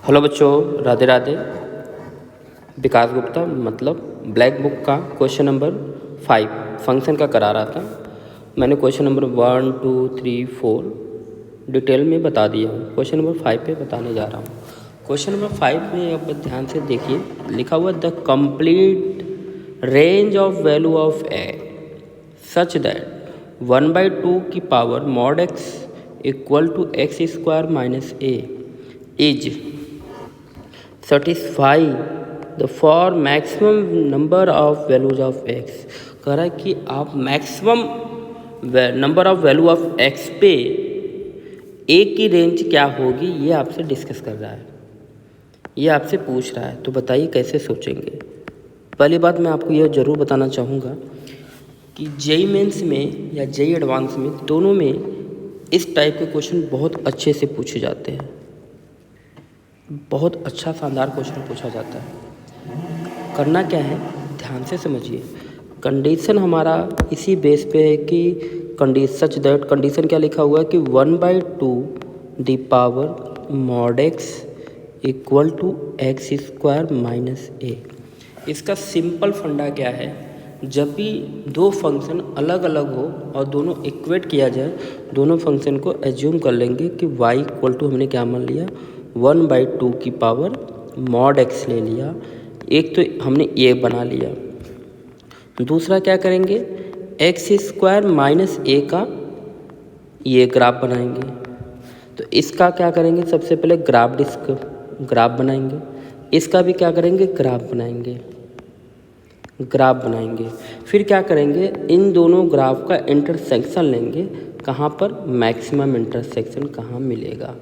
Hello बच्चों, राधे राधे। विकास गुप्ता मतलब black book का क्वेश्चन नंबर 5 फंक्शन का करा रहा था। मैंने क्वेश्चन नंबर 1, 2, 3, 4 डिटेल में बता दिया हूँ। क्वेश्चन नंबर 5 पे बताने जा रहा हूँ। क्वेश्चन नंबर 5 में अब ध्यान से देखिए, लिखा हुआ the complete range of value of A such that 1/2 की power mod x equal to x square minus A is satisfy the for maximum number of values of x। कह रहा है कि आप maximum number of value of x पे a की range क्या होगी, ये आपसे डिस्कस कर रहा है, ये आपसे पूछ रहा है। तो बताइए कैसे सोचेंगे। पहली बात मैं आपको यह ज़रूर बताना चाहूँगा कि जेई मेंस में या जेई एडवांस में दोनों में इस टाइप के क्वेश्चन बहुत अच्छे से पूछे जाते हैं। बहुत अच्छा शानदार क्वेश्चन पूछा जाता है। करना क्या है, ध्यान से समझिए। कंडीशन हमारा इसी बेस पे है कि सच दैट कंडीशन क्या लिखा हुआ है कि 1/2 the power mod x equal to x square minus a. इसका सिंपल फंडा क्या है, जब भी दो फंक्शन अलग अलग हो और दोनों इक्वेट किया जाए, दोनों फंक्शन को एज्यूम कर लेंगे कि y इक्वल टू हमने क्या मान लिया 1/2 की पावर मॉड एक्स ले लिया। एक तो हमने ये बना लिया। दूसरा क्या करेंगे, एक्स स्क्वायर माइनस ए का ये ग्राफ बनाएंगे। तो इसका क्या करेंगे, सबसे पहले ग्राफ बनाएंगे। इसका भी क्या करेंगे, ग्राफ बनाएंगे। फिर क्या करेंगे, इन दोनों ग्राफ का इंटरसेक्शन लेंगे। कहाँ पर, मैक्सिमम इंटरसेक्शन कहाँ मिलेगा।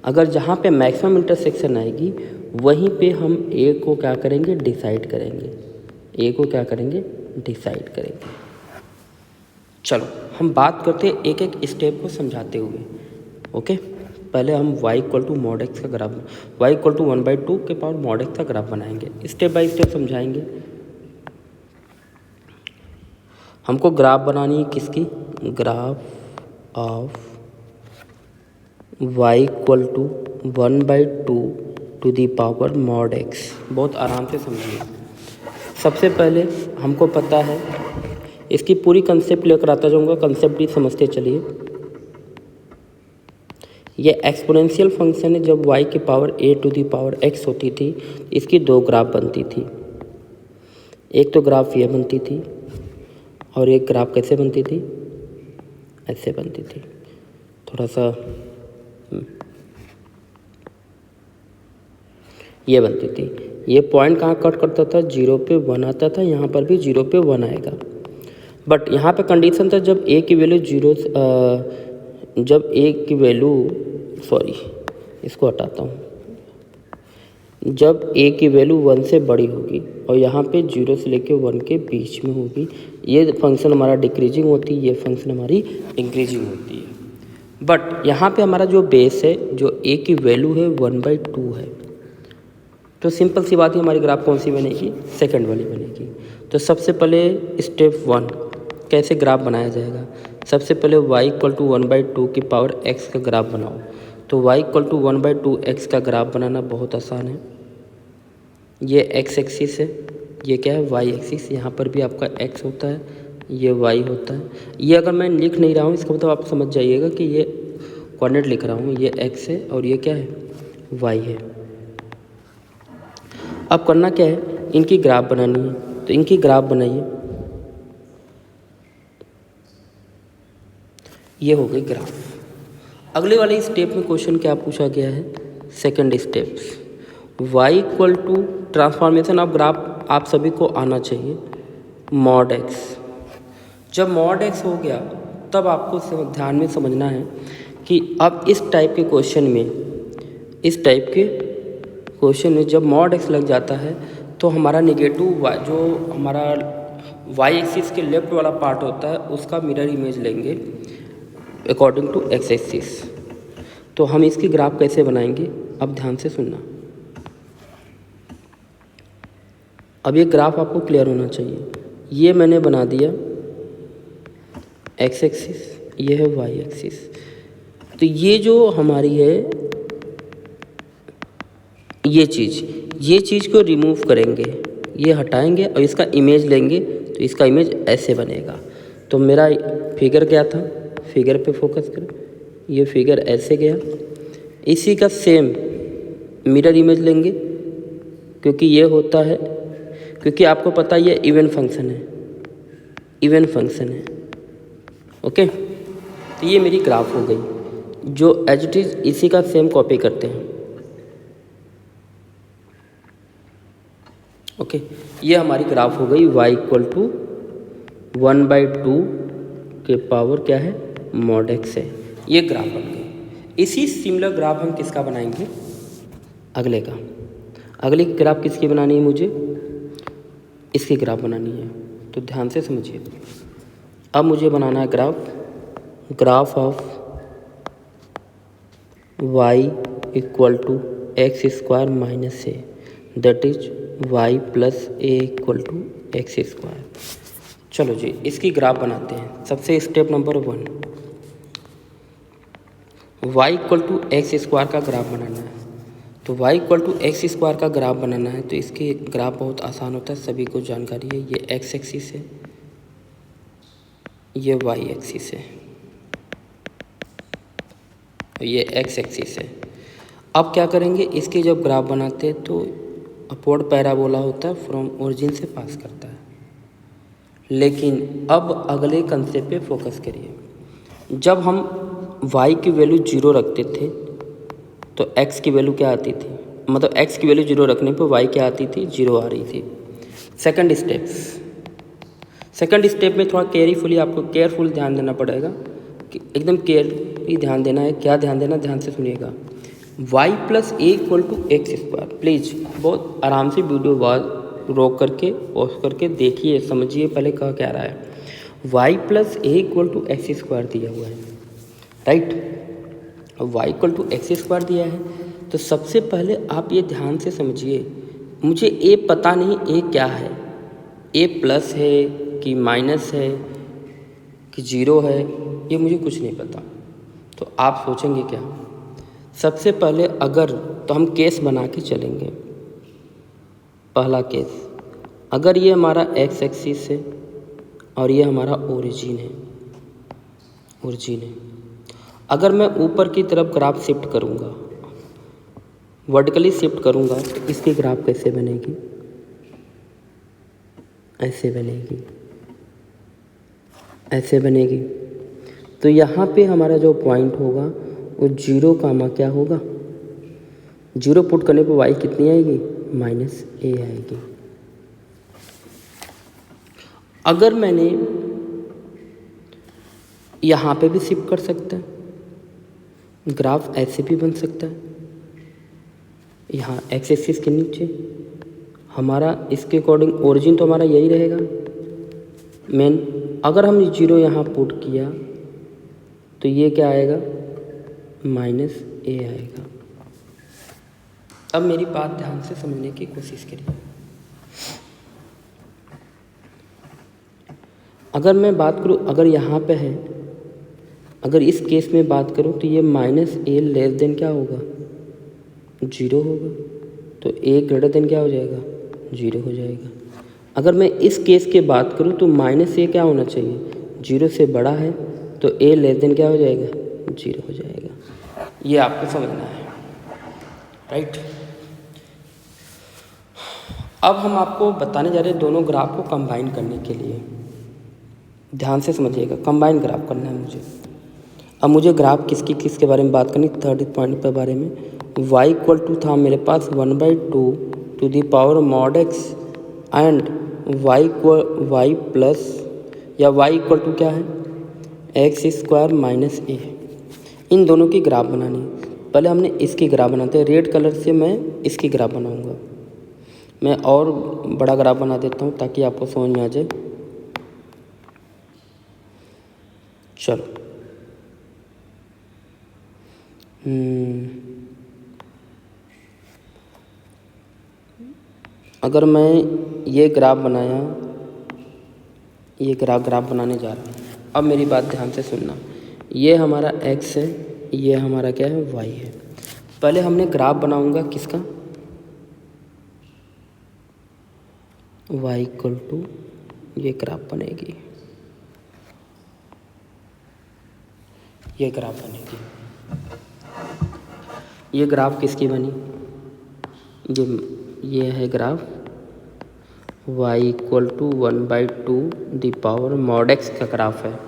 अगर जहाँ पे मैक्सिमम इंटरसेक्शन आएगी वहीं पे हम ए को क्या करेंगे, डिसाइड करेंगे। चलो हम बात करते हैं एक एक स्टेप को समझाते हुए। ओके, पहले हम y equal to mod X का ग्राफ, y इक्वल टू 1/2 के पावर मॉड एक्स का ग्राफ बनाएंगे। स्टेप बाय स्टेप समझाएंगे। हमको ग्राफ बनानी है किसकी, graph of y equal to 1/2 to the power mod X. बहुत आराम से समझिए। सबसे पहले हमको पता है, इसकी पूरी कंसेप्ट लेकर आता जाऊँगा, कंसेप्ट भी समझते चलिए। ये एक्सपोनेंशियल फंक्शन है। जब y की power a to the power x होती थी, इसकी दो ग्राफ बनती थी। एक तो ग्राफ ये बनती थी और एक ग्राफ कैसे बनती थी, ऐसे बनती थी। थोड़ा सा ये बनती थी। ये पॉइंट कहाँ कट करता था, 0 पे 1 आता था। यहाँ पर भी 0 पे 1 आएगा। बट यहाँ पे कंडीशन था जब a की वैल्यू इसको हटाता हूँ। जब a की वैल्यू 1 से बड़ी होगी और यहाँ पे 0 से लेके 1 के बीच में होगी, ये फंक्शन हमारा डिक्रीजिंग होती है, ये फंक्शन हमारी इंक्रीजिंग होती है। बट यहाँ पे हमारा जो बेस है, जो a की वैल्यू है 1/2 है। तो सिंपल सी बात है, हमारी ग्राफ कौन सी बनेगी, सेकंड वाली बनेगी। तो सबसे पहले स्टेप 1 कैसे ग्राफ बनाया जाएगा। सबसे पहले y इक्वल टू 1/2 की पावर x का ग्राफ बनाओ। तो y इक्वल टू 1/2 x का ग्राफ बनाना बहुत आसान है। ये x एक्सिस है, ये क्या है, y एक्सिस। यहाँ पर भी आपका x होता है, ये y होता है। ये अगर मैं लिख नहीं रहा हूँ, इसका मतलब आप समझ जाइएगा कि ये कोऑर्डिनेट लिख रहा हूँ। ये x है और ये क्या है, y है। अब करना क्या है, इनकी ग्राफ बनानी है। तो इनकी ग्राफ बनाइए। ये हो गई ग्राफ। अगले वाले स्टेप में क्वेश्चन क्या पूछा गया है, second step y equal to transformation of graph आप सभी को आना चाहिए, मॉड एक्स। जब मॉड एक्स हो गया तब आपको ध्यान में समझना है कि अब इस टाइप के क्वेश्चन में जब मॉड एक्स लग जाता है तो हमारा नेगेटिव जो हमारा y एक्सिस के लेफ्ट वाला पार्ट होता है उसका मिरर इमेज लेंगे अकॉर्डिंग टू x एक्सिस। तो हम इसकी ग्राफ कैसे बनाएंगे, अब ध्यान से सुनना। अब ये ग्राफ आपको क्लियर होना चाहिए। ये मैंने बना दिया x एक्सिस, ये है y एक्सिस। तो ये जो हमारी है ये चीज़ को रिमूव करेंगे, ये हटाएंगे और इसका इमेज लेंगे तो इसका इमेज ऐसे बनेगा। तो मेरा फिगर क्या था, फिगर पे फोकस करें, ये फिगर ऐसे गया। इसी का सेम मिरर इमेज लेंगे क्योंकि ये होता है, क्योंकि आपको पता है ये इवन फंक्शन है, ओके। तो ये मेरी ग्राफ हो गई जो एज इट इज़ इसी का सेम कॉपी करते हैं, ओके। ये हमारी ग्राफ हो गई y इक्वल टू 1/2 के पावर क्या है, mod x है। ये ग्राफ बन गई। इसी सिमिलर ग्राफ हम किसका बनाएंगे, अगले की ग्राफ किसकी बनानी है, मुझे इसकी ग्राफ बनानी है। तो ध्यान से समझिए, अब मुझे बनाना है graph of y equal to x² minus A, that is y plus A equal to x²। चलो जी इसकी ग्राफ बनाते हैं। सबसे step number 1, y equal to x² का ग्राफ बनाना है। तो y इक्वल टू x² का ग्राफ बनाना है तो इसकी ग्राफ बहुत आसान होता है, सभी को जानकारी है। ये x एक्सिस है, ये y एक्सिस है, ये x एक्सिस है। अब क्या करेंगे, इसके जब ग्राफ बनाते हैं तो अपवर्ड पैराबोला होता है, फ्रॉम ओरिजिन से पास करता है। लेकिन अब अगले कंसेप्ट पे फोकस करिए। जब हम y की वैल्यू 0 रखते थे तो x की वैल्यू क्या आती थी, मतलब x की वैल्यू 0 रखने पे y क्या आती थी, 0 आ रही थी। सेकंड स्टेप में थोड़ा केयरफुल ध्यान देना पड़ेगा, कि एकदम केयरली ध्यान देना है। क्या ध्यान देना, ध्यान से सुनिएगा। y plus A equal to x², please बहुत आराम से वीडियो बाद रोक करके पॉज करके देखिए, समझिए पहले कहा क्या रहा है। y plus A equal to x² दिया हुआ है, right. y equal to x² दिया है तो सबसे पहले आप ये ध्यान से समझिए, मुझे a पता नहीं a क्या है, a प्लस है कि माइनस है कि 0 है, ये मुझे कुछ नहीं पता। तो आप सोचेंगे क्या, सबसे पहले अगर तो हम केस बना के चलेंगे। पहला केस, अगर ये हमारा x एक्सिस है और ये हमारा ओरिजिन है, अगर मैं ऊपर की तरफ ग्राफ शिफ्ट करूँगा, वर्टिकली शिफ्ट करूँगा तो इसकी ग्राफ कैसे बनेगी, ऐसे बनेगी। तो यहाँ पे हमारा जो पॉइंट होगा वो 0 कामा क्या होगा, 0 पुट करने पर y कितनी आएगी, -a आएगी। अगर मैंने यहाँ पे भी शिफ्ट कर सकता है, ग्राफ ऐसे भी बन सकता है। यहाँ x एक्सिस के नीचे हमारा इसके अकॉर्डिंग ओरिजिन तो हमारा यही रहेगा मेन। अगर हम 0 यहाँ पुट किया तो ये क्या आएगा, -a आएगा। अब मेरी बात ध्यान से समझने की कोशिश करिए। अगर मैं बात करूँ, अगर यहाँ पे है, अगर इस केस में बात करूँ तो ये -a लेस देन क्या होगा, 0 होगा। तो a ग्रेटर देन क्या हो जाएगा, 0 हो जाएगा। अगर मैं इस केस की बात करूँ तो -a क्या होना चाहिए, 0 से बड़ा है, तो a लेस देन क्या हो जाएगा, 0 हो जाएगा। ये आपको समझना है, राइट। अब हम आपको बताने जा रहे हैं दोनों ग्राफ को कंबाइन करने के लिए। ध्यान से समझिएगा, कंबाइन ग्राफ करना है मुझे। अब मुझे ग्राफ किसके बारे में बात करनी, थर्ड पॉइंट के बारे में। y इक्वल टू था मेरे पास 1/2 to the power mod x and y plus या y इक्वल टू क्या है, x² माइनस a। इन दोनों की ग्राफ बनानी है। पहले हमने इसकी ग्राफ बनाते हैं, रेड कलर से मैं इसकी ग्राफ बनाऊंगा। मैं और बड़ा ग्राफ बना देता हूँ ताकि आपको समझ में आ जाए। चलो अगर मैं ये ग्राफ बनाया, ये ग्राफ बनाने जा रहा हूँ। अब मेरी बात ध्यान से सुनना, ये हमारा x है, ये हमारा क्या है, y है। पहले हमने ग्राफ बनाऊंगा किसका, y इक्वल टू ये ग्राफ बनेगी, ये ग्राफ बनेगी। ये ग्राफ किसकी बनी? ये है graph y equal to 1/2 the power mod x का ग्राफ है।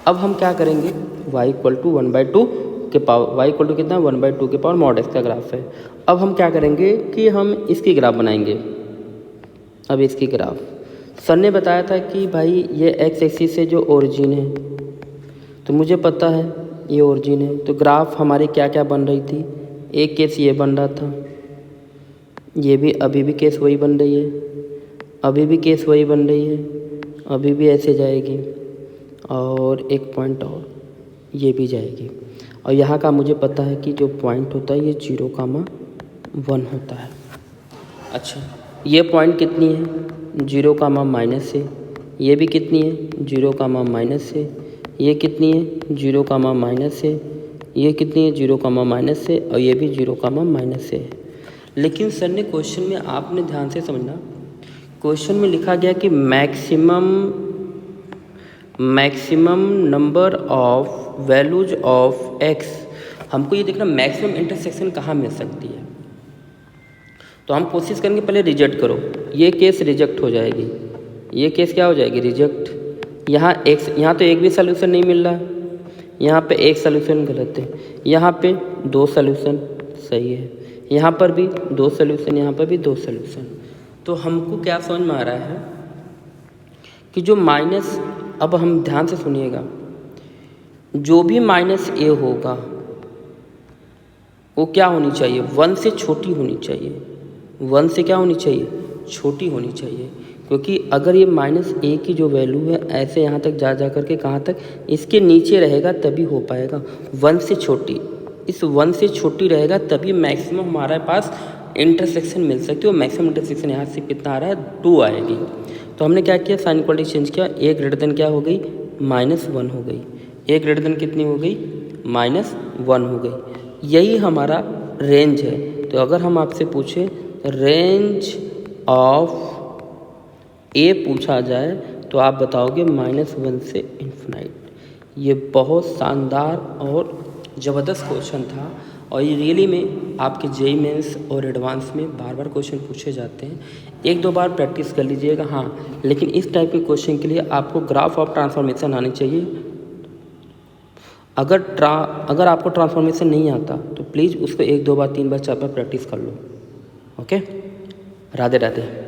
अब हम क्या करेंगे, y इक्वल टू 1/2 के पावर, y इक्वल टू कितना, 1/2 के पावर मॉड x का ग्राफ है। अब हम क्या करेंगे कि हम इसकी ग्राफ बनाएंगे। अब इसकी ग्राफ सर ने बताया था कि भाई ये x एक्सिस से जो ओरिजिन है, तो मुझे पता है ये ओरिजिन है, तो ग्राफ हमारी क्या क्या बन रही थी, एक केस ये बन रहा था, ये भी अभी भी केस वही बन रही है, अभी भी केस वही बन रही है, अभी भी ऐसे जाएगी, और एक पॉइंट और ये भी जाएगी। और यहाँ का मुझे पता है कि जो पॉइंट होता है ये 0,1 होता है। अच्छा, ये पॉइंट कितनी है, 0,- से, ये भी कितनी है, 0,- से, ये कितनी है, 0,- से, ये कितनी है, 0,- से, और ये भी 0,- से है। लेकिन सर ने क्वेश्चन में, आपने ध्यान से समझना, क्वेश्चन में लिखा गया कि maximum number of values of x। हमको ये देखना मैक्सिमम इंटरसेक्शन कहाँ मिल सकती है। तो हम कोशिश करेंगे, पहले रिजेक्ट करो, ये केस रिजेक्ट हो जाएगी, ये केस क्या हो जाएगी, रिजेक्ट। यहाँ तो एक भी सोल्यूशन नहीं मिल रहा है, यहाँ पे एक सोल्यूशन गलत है, यहाँ पे 2 सोल्यूशन सही है, यहाँ पर भी 2 सोल्यूशन, यहाँ पर भी 2 सोल्यूशन। तो हमको क्या समझ में आ रहा है कि जो माइनस, अब हम ध्यान से सुनिएगा, जो भी -a होगा वो क्या होनी चाहिए, 1 से छोटी होनी चाहिए, 1 से क्या होनी चाहिए, छोटी होनी चाहिए। क्योंकि अगर ये -a की जो वैल्यू है ऐसे यहाँ तक जा करके कहाँ तक, इसके नीचे रहेगा तभी हो पाएगा, 1 से छोटी, इस 1 से छोटी रहेगा तभी मैक्सिमम हमारे पास इंटरसेक्शन मिल सकती है। और मैक्सिमम इंटरसेक्शन यहाँ से कितना आ रहा है, 2 आएगी। तो हमने क्या किया, साइन इक्वलिटी चेंज किया, a ग्रेटर देन क्या हो गई, -1 हो गई, a ग्रेटर देन कितनी हो गई, -1 हो गई। यही हमारा रेंज है। तो अगर हम आपसे पूछें रेंज ऑफ a पूछा जाए तो आप बताओगे -1 से इन्फिनाइट। ये बहुत शानदार और ज़बरदस्त क्वेश्चन था, और ये रियली में आपके जेईई मेंस और एडवांस में बार बार क्वेश्चन पूछे जाते हैं। 1-2 बार प्रैक्टिस कर लीजिएगा। हाँ, लेकिन इस टाइप के क्वेश्चन के लिए आपको ग्राफ ऑफ ट्रांसफॉर्मेशन आनी चाहिए। अगर आपको ट्रांसफॉर्मेशन नहीं आता तो प्लीज़ उसको 1-2 बार 3 बार 4 बार प्रैक्टिस कर लो। ओके, राधे राधे।